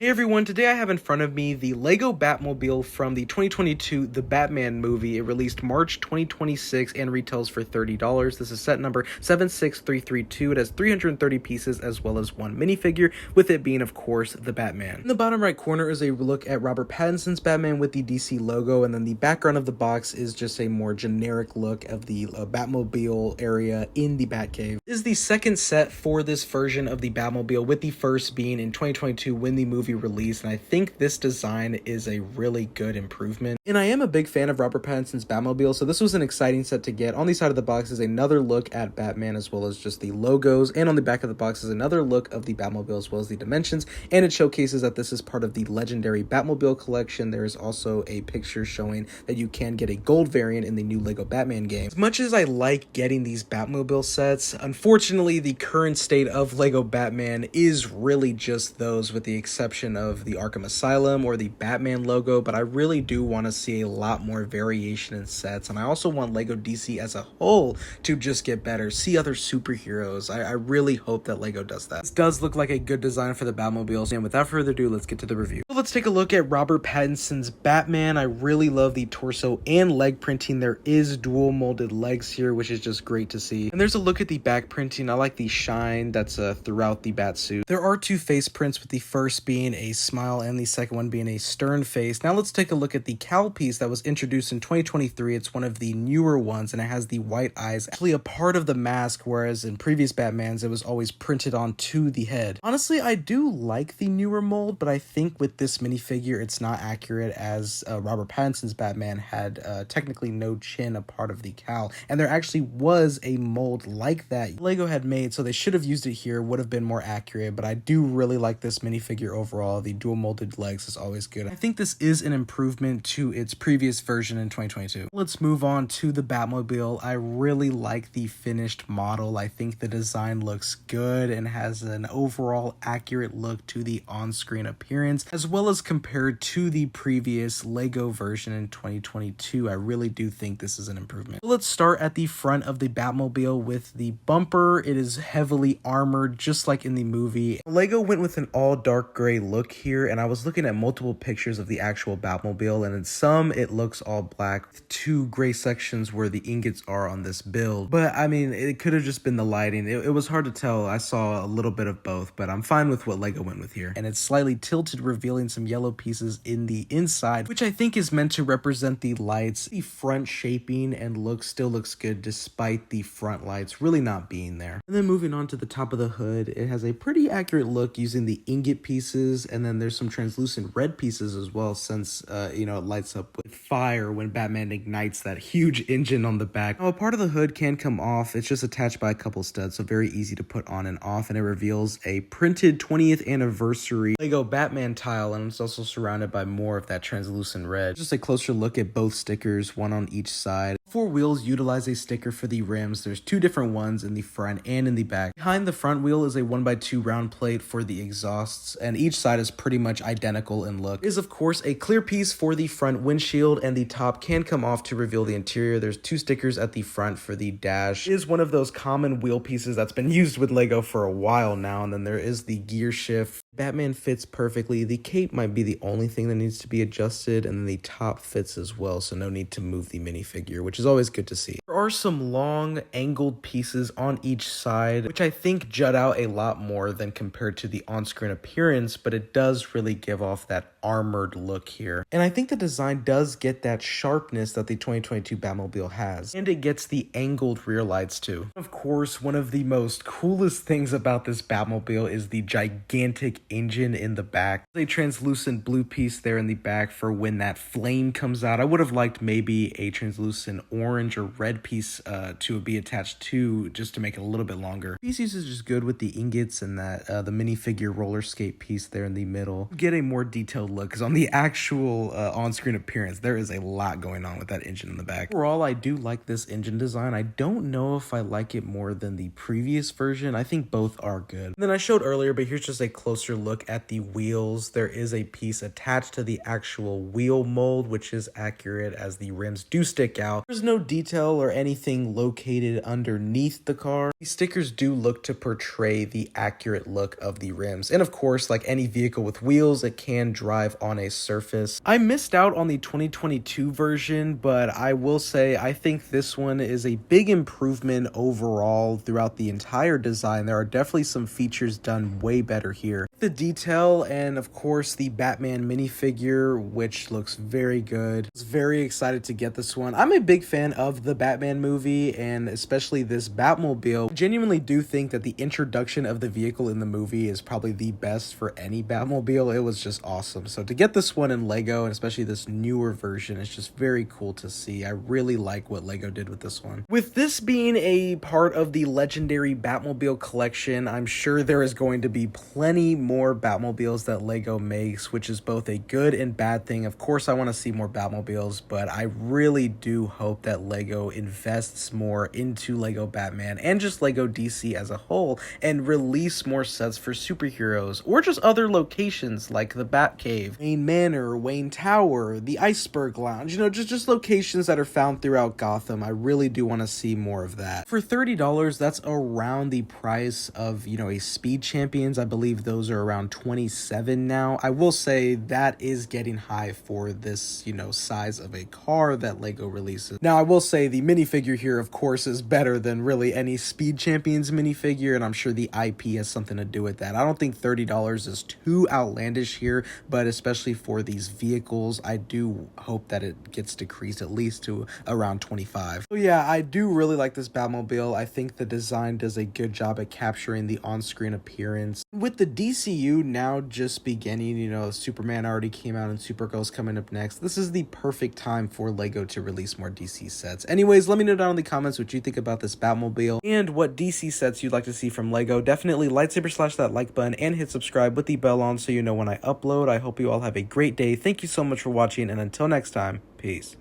Hey everyone, today I have in front of me the Lego Batmobile from the 2022 The Batman movie. It released March 2026 and retails for $30. This is set number 76332. It has 330 pieces as well as one minifigure, with it being, of course, the Batman. In the bottom right corner is a look at Robert Pattinson's Batman with the DC logo, and then the background of the box is just a more generic look of the Batmobile area in the Batcave. This is the second set for this version of the Batmobile, with the first being in 2022 when the movie release, and I think this design is a really good improvement. And I am a big fan of Robert Pattinson's Batmobile, so this was an exciting set to get. On the side of the box is another look at Batman as well as just the logos, and on the back of the box is another look of the Batmobile as well as the dimensions, and it showcases that this is part of the legendary Batmobile collection. There is also a picture showing that you can get a gold variant in the new Lego Batman game. As much as I like getting these Batmobile sets, unfortunately the current state of Lego Batman is really just those, with the exception of the Arkham Asylum or the Batman logo, but I really do want to see a lot more variation in sets, and I also want Lego DC as a whole to just get better, see other superheroes. I really hope that Lego does that. This does look like a good design for the Batmobile, and without further ado, let's get to the review. So let's take a look at Robert Pattinson's Batman. I really love the torso and leg printing. There is dual molded legs here, which is just great to see, and there's a look at the back printing. I like the shine that's throughout the bat suit. There are two face prints, with the first being a smile and the second one being a stern face. Now let's take a look at the cowl piece that was introduced in 2023. It's one of the newer ones, and it has the white eyes actually a part of the mask, whereas in previous Batmans it was always printed onto the head. Honestly, I do like the newer mold, but I think with this minifigure it's not accurate, as Robert Pattinson's Batman had technically no chin a part of the cowl, and there actually was a mold like that Lego had made, so they should have used it here. Would have been more accurate, but I do really like this minifigure overall. The dual molded legs is always good. I think this is an improvement to its previous version in 2022. Let's move on to the Batmobile. I really like the finished model. I think the design looks good and has an overall accurate look to the on-screen appearance, as well as compared to the previous Lego version in 2022. I really do think this is an improvement. Let's start at the front of the Batmobile with the bumper. It is heavily armored, just like in the movie. Lego went with an all dark gray look here, and I was looking at multiple pictures of the actual Batmobile, and in some it looks all black with two gray sections where the ingots are on this build. But I mean, it could have just been the lighting. It was hard to tell. I saw a little bit of both, but I'm fine with what Lego went with here. And it's slightly tilted, revealing some yellow pieces in the inside, which I think is meant to represent the lights. The front shaping and look still looks good despite the front lights really not being there. And then moving on to the top of the hood, it has a pretty accurate look using the ingot pieces, and then there's some translucent red pieces as well, since it lights up with fire when Batman ignites that huge engine on the back. Now, a part of the hood can come off. It's just attached by a couple studs, so very easy to put on and off, and it reveals a printed 20th anniversary Lego Batman tile, and it's also surrounded by more of that translucent red. Just a closer look at both stickers, one on each side. Four wheels utilize a sticker for the rims. There's two different ones in the front and in the back. Behind the front wheel is a 1x2 round plate for the exhausts, and each side is pretty much identical in look. It is of course a clear piece for the front windshield, and the top can come off to reveal the interior. There's two stickers at the front for the dash. It is one of those common wheel pieces that's been used with Lego for a while now, and then there is the gear shift. Batman fits perfectly. The cape might be the only thing that needs to be adjusted, and then the top fits as well, so no need to move the minifigure, which is always good to see. There are some long angled pieces on each side, which I think jut out a lot more than compared to the on-screen appearance, but it does really give off that armored look here. And I think the design does get that sharpness that the 2022 Batmobile has, and it gets the angled rear lights too. Of course, one of the most coolest things about this Batmobile is the gigantic engine in the back. There's a translucent blue piece there in the back for when that flame comes out. I would have liked maybe a translucent orange or red piece to be attached to, just to make it a little bit longer. Piece usage is good with the ingots and that the minifigure roller skate piece there in the middle. You get a more detailed look, because on the actual on-screen appearance there is a lot going on with that engine in the back. Overall, I do like this engine design. I don't know if I like it more than the previous version. I think both are good. And then I showed earlier, but here's just a closer look at the wheels, there is a piece attached to the actual wheel mold, which is accurate as the rims do stick out. There's no detail or anything located underneath the car. These stickers do look to portray the accurate look of the rims. And of course, like any vehicle with wheels, it can drive on a surface. I missed out on the 2022 version, but I will say I think this one is a big improvement overall throughout the entire design. There are definitely some features done way better here. The detail and of course the Batman minifigure, which looks very good. I was very excited to get this one. I'm a big fan of the Batman movie and especially this Batmobile. I genuinely do think that the introduction of the vehicle in the movie is probably the best for any Batmobile. It was just awesome. So to get this one in Lego and especially this newer version, it's just very cool to see. I really like what Lego did with this one. With this being a part of the legendary Batmobile collection, I'm sure there is going to be plenty more Batmobiles that Lego makes, which is both a good and bad thing. Of course, I want to see more Batmobiles, but I really do hope that Lego invests more into Lego Batman and just Lego DC as a whole and release more sets for superheroes or just other locations like the Batcave, Wayne Manor, Wayne Tower, the Iceberg Lounge, just locations that are found throughout Gotham. I really do want to see more of that. For $30, that's around the price of, a Speed Champions. I believe those are around 27 now. I will say that is getting high for this, size of a car that Lego releases. Now, I will say the minifigure here, of course, is better than really any Speed Champions minifigure, and I'm sure the IP has something to do with that. I don't think $30 is too outlandish here, but especially for these vehicles, I do hope that it gets decreased at least to around 25. So yeah, I do really like this Batmobile. I think the design does a good job at capturing the on-screen appearance. With the DCU now just beginning, Superman already came out and Supergirl's coming up next. This is the perfect time for Lego to release more DC sets. Anyways, let me know down in the comments what you think about this Batmobile and what DC sets you'd like to see from Lego. Definitely lightsaber slash that like button and hit subscribe with the bell on so you know when I upload. I hope you all have a great day. Thank you so much for watching, and until next time, peace.